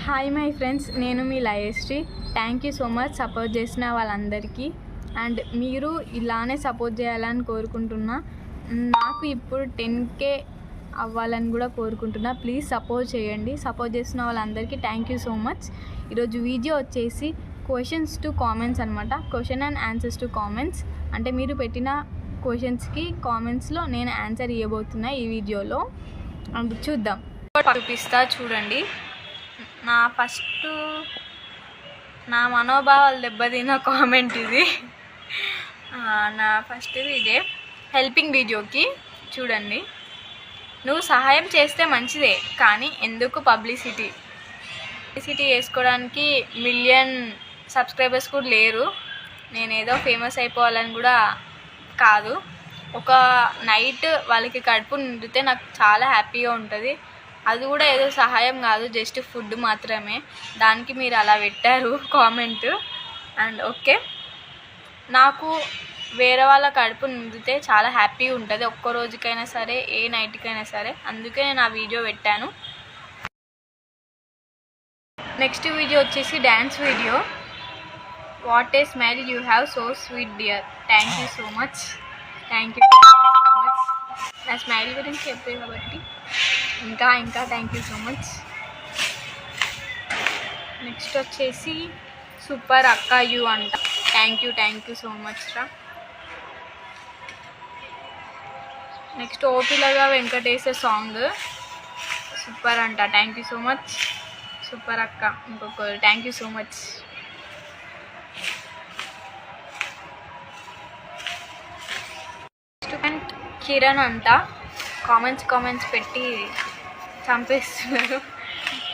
Hi my friends, నేను మీ Layashri. Thank you so much support చేసిన వాళ్ళందరికీ. అండ్ మీరు ఇలానే సపోర్ట్ చేయాలని కోరుకుంటున్నా. నాకు ఇప్పుడు 10K అవ్వాలని కూడా కోరుకుంటున్నా. ప్లీజ్ సపోర్ట్ చేయండి. సపోర్ట్ చేసిన వాళ్ళందరికీ థ్యాంక్ యూ సో మచ్. ఈరోజు వీడియో వచ్చేసి క్వశ్చన్స్ టు కామెంట్స్ అనమాట. Question and answers to comments. అంటే మీరు పెట్టిన క్వశ్చన్స్కి కామెంట్స్లో నేను ఆన్సర్ ఇవ్వబోతున్నా ఈ వీడియోలో. అండ్ చూద్దాం, చూపిస్తా చూడండి. నా మనోభావాలు దెబ్బతిన్న కామెంట్ ఇది. నా ఫస్ట్ ఇదే హెల్పింగ్ వీడియోకి చూడండి. నువ్వు సహాయం చేస్తే మంచిదే, కానీ ఎందుకు పబ్లిసిటీ చేసుకోవడానికి మిలియన్ సబ్స్క్రైబర్స్ కూడా లేరు. నేనేదో ఫేమస్ అయిపోవాలని కూడా కాదు. ఒక నైట్ వాళ్ళకి కడుపు నిండితే నాకు చాలా హ్యాపీగా ఉంటుంది. అది కూడా ఏదో సహాయం కాదు, జస్ట్ ఫుడ్ మాత్రమే. దానికి మీరు అలా పెట్టారు కామెంట్. అండ్ ఓకే, నాకు వేరే వాళ్ళ కడుపు నిండితే చాలా హ్యాపీగా ఉంటుంది, ఒక్క రోజుకైనా సరే ఏ నైట్కైనా సరే. అందుకే నేను ఆ వీడియో పెట్టాను. నెక్స్ట్ వీడియో వచ్చేసి dance video. What a smile you have, so sweet dear. Thank you so much. Thank you so much. నా స్మైల్ గురించి చెప్పే కాబట్టి ఇంకా thank you so much. Next వచ్చేసి సూపర్ అక్క యూ అంట. థ్యాంక్ యూ సో మచ్ రా. నెక్స్ట్ ఓపిలగా వెంకటేశ్వర సాంగ్ సూపర్ అంట. Thank you so much. Super అక్క ఇంకొకరు. Thank you so much. Kiran అంట. కామెంట్స్ పెట్టి చంపేస్తున్నారు.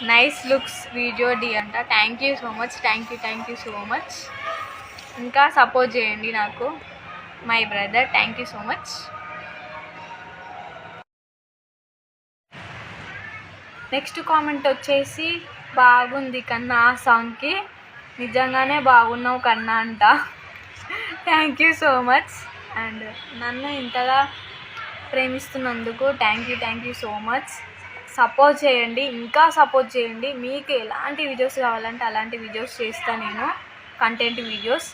నైస్ లుక్స్ వీడియో డి అంట. Thank you so much. Thank you so much. ఇంకా సపోర్ట్ చేయండి నాకు, my brother. Thank you so much. Next comment వచ్చేసి బాగుంది కన్నా ఆ సాంగ్కి. నిజంగానే బాగున్నావు కన్నా అంట. Thank you so much. And నన్ను ఇంతగా ప్రేమిస్తున్నందుకు thank you so much. Support చేయండి, ఇంకా సపోర్ట్ చేయండి. మీకు ఎలాంటి వీడియోస్ కావాలంటే అలాంటి వీడియోస్ చేస్తాను నేను, కంటెంట్ వీడియోస్.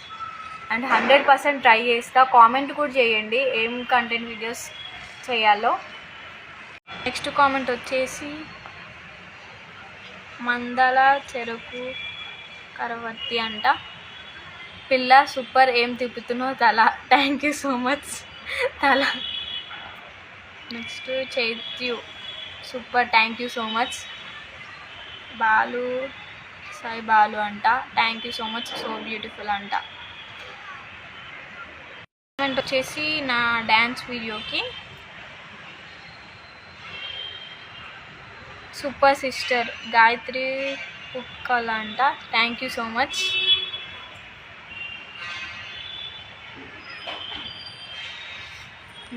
అండ్ 100% ట్రై చేస్తా. కామెంట్ కూడా చేయండి ఏం కంటెంట్ వీడియోస్ చేయాలో. నెక్స్ట్ కామెంట్ వచ్చేసి మందల చెరుకు కరవత్తి అంట. పిల్ల సూపర్, ఏం తిప్పుతున్నావు తల. థ్యాంక్ యూ సో మచ్ తల. Next Chaityu super. Thank you so much. Balu Sai Balu అంట. Thank you so much. So beautiful అంట. కామెంట్ వచ్చేసి నా డ్యాన్స్ వీడియోకి సూపర్ సిస్టర్ గాయత్రి కుక్కల అంట. Thank you so much.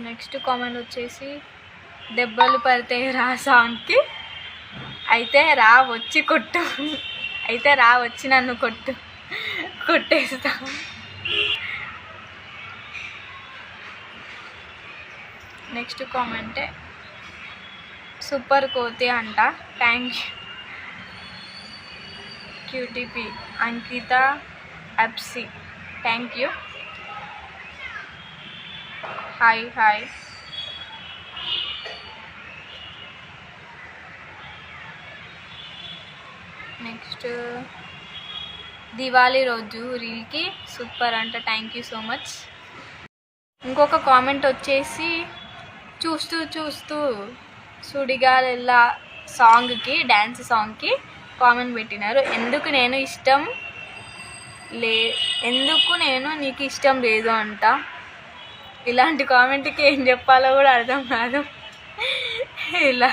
Next comment వచ్చేసి దెబ్బలు పడితే రా సాంగ్కి. అయితే రా వచ్చి కొట్టు. అయితే రా వచ్చి నన్ను కొట్టేస్తా. నెక్స్ట్ కామెంటే సూపర్ కోతి అంట. Thank you. Cutie pie Ankita FC. Thank you. Hi. Next Diwali రోజు రీల్కి సూపర్ అంట. Thank you so much. ఇంకొక కామెంట్ వచ్చేసి చూస్తూ సుడిగాలిలా సాంగ్కి, డ్యాన్స్ సాంగ్కి కామెంట్ పెట్టినారు. ఎందుకు నీకు ఇష్టం లేదు అంట. ఇలాంటి కామెంట్కి ఏం చెప్పాలో కూడా అర్థం కాదు. ఎలా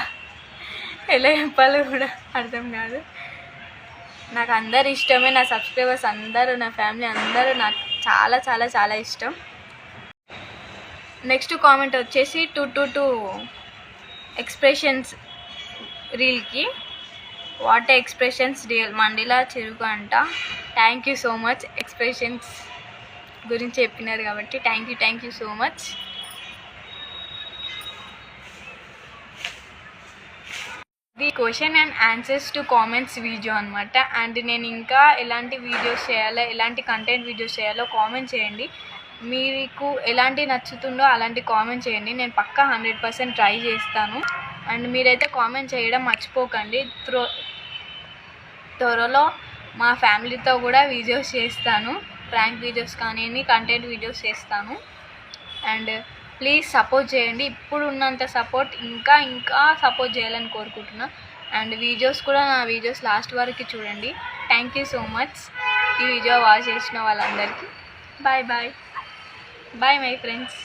చెప్పాలో కూడా అర్థం కాదు. నాకు అందరు ఇష్టమే. నా సబ్స్క్రైబర్స్ అందరూ, నా ఫ్యామిలీ అందరూ నాకు చాలా ఇష్టం. నెక్స్ట్ కామెంట్ వచ్చేసి 222 ఎక్స్ప్రెషన్స్ రీల్కి వాట్ ఎక్స్ప్రెషన్స్ రియల్ మండిలా చెరుకు అంట. Thank you so much. Expressions గురించి చెప్పినారు కాబట్టి థ్యాంక్ యూ సో మచ్. ఇది question and answers to comments video అనమాట. అండ్ నేను ఇంకా ఎలాంటి వీడియోస్ చేయాలో, ఎలాంటి కంటెంట్ వీడియోస్ చేయాలో కామెంట్ చేయండి. మీకు ఎలాంటి నచ్చుతుందో అలాంటి కామెంట్ చేయండి. నేను పక్కా 100% ట్రై చేస్తాను. అండ్ మీరైతే కామెంట్ చేయడం మర్చిపోకండి. త్వరలో మా ఫ్యామిలీతో కూడా వీడియోస్ చేస్తాను. ప్రాంక్ వీడియోస్ కానీ కంటెంట్ వీడియోస్ చేస్తాను. అండ్ ప్లీజ్ సపోర్ట్ చేయండి. ఇప్పుడు ఉన్నంత సపోర్ట్ ఇంకా సపోర్ట్ చేయాలని కోరుకుంటున్నా. అండ్ వీడియోస్ కూడా నా వీడియోస్ లాస్ట్ వరకు చూడండి. థ్యాంక్ యూ సో మచ్ ఈ వీడియో వాచ్ చేసిన వాళ్ళందరికీ. Bye my friends.